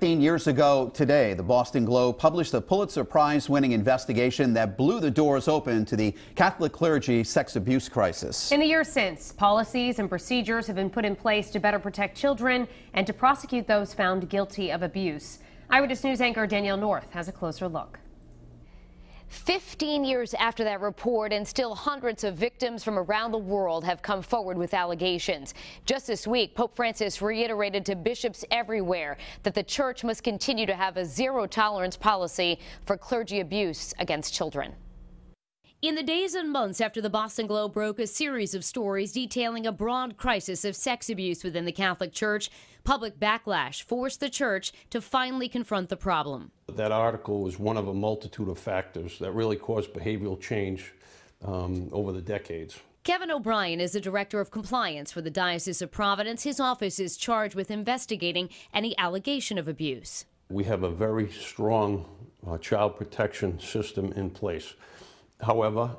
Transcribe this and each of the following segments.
15 years ago today, the Boston Globe published a Pulitzer Prize-winning investigation that blew the doors open to the Catholic clergy sex abuse crisis. In the years since, policies and procedures have been put in place to better protect children and to prosecute those found guilty of abuse. Eyewitness News anchor Danielle North has a closer look. 15 years after that report, and still hundreds of victims from around the world have come forward with allegations. Just this week, Pope Francis reiterated to bishops everywhere that the church must continue to have a zero-tolerance policy for clergy abuse against children. In the days and months after the Boston Globe broke a series of stories detailing a broad crisis of sex abuse within the Catholic Church, public backlash forced the church to finally confront the problem. That article was one of a multitude of factors that really caused behavioral change over the decades. Kevin O'Brien is the Director of Compliance for the Diocese of Providence. His office is charged with investigating any allegation of abuse. We have a very strong child protection system in place. However,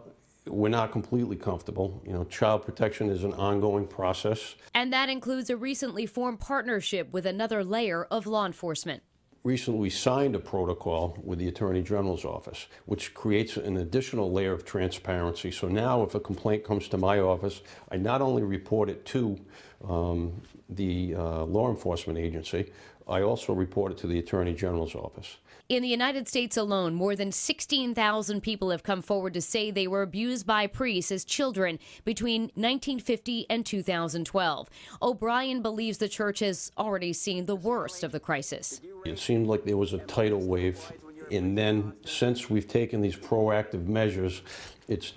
we're not completely comfortable. Child protection is an ongoing process. And that includes a recently formed partnership with another layer of law enforcement. Recently, we signed a protocol with the Attorney General's office, which creates an additional layer of transparency. So now if a complaint comes to my office, I not only report it to the law enforcement agency, I also report it to the Attorney General's office. In the United States alone, more than 16,000 people have come forward to say they were abused by priests as children between 1950 and 2012. O'Brien believes the church has already seen the worst of the crisis. It seemed like there was a tidal wave, and then since we've taken these proactive measures, it's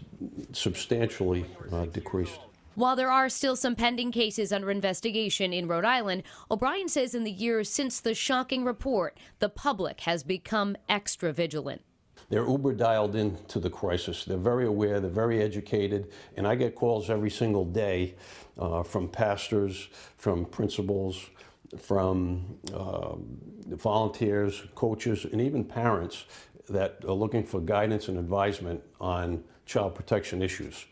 substantially decreased. While there are still some pending cases under investigation in Rhode Island, O'Brien says in the years since the shocking report, the public has become extra vigilant. They're uber dialed into the crisis. They're very aware, they're very educated, and I get calls every single day from pastors, from principals, from volunteers, coaches, and even parents that are looking for guidance and advisement on child protection issues.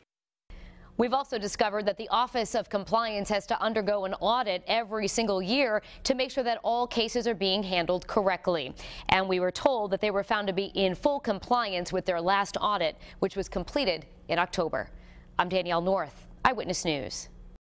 We've also discovered that the Office of Compliance has to undergo an audit every single year to make sure that all cases are being handled correctly. And we were told that they were found to be in full compliance with their last audit, which was completed in October. I'm Danielle North, Eyewitness News.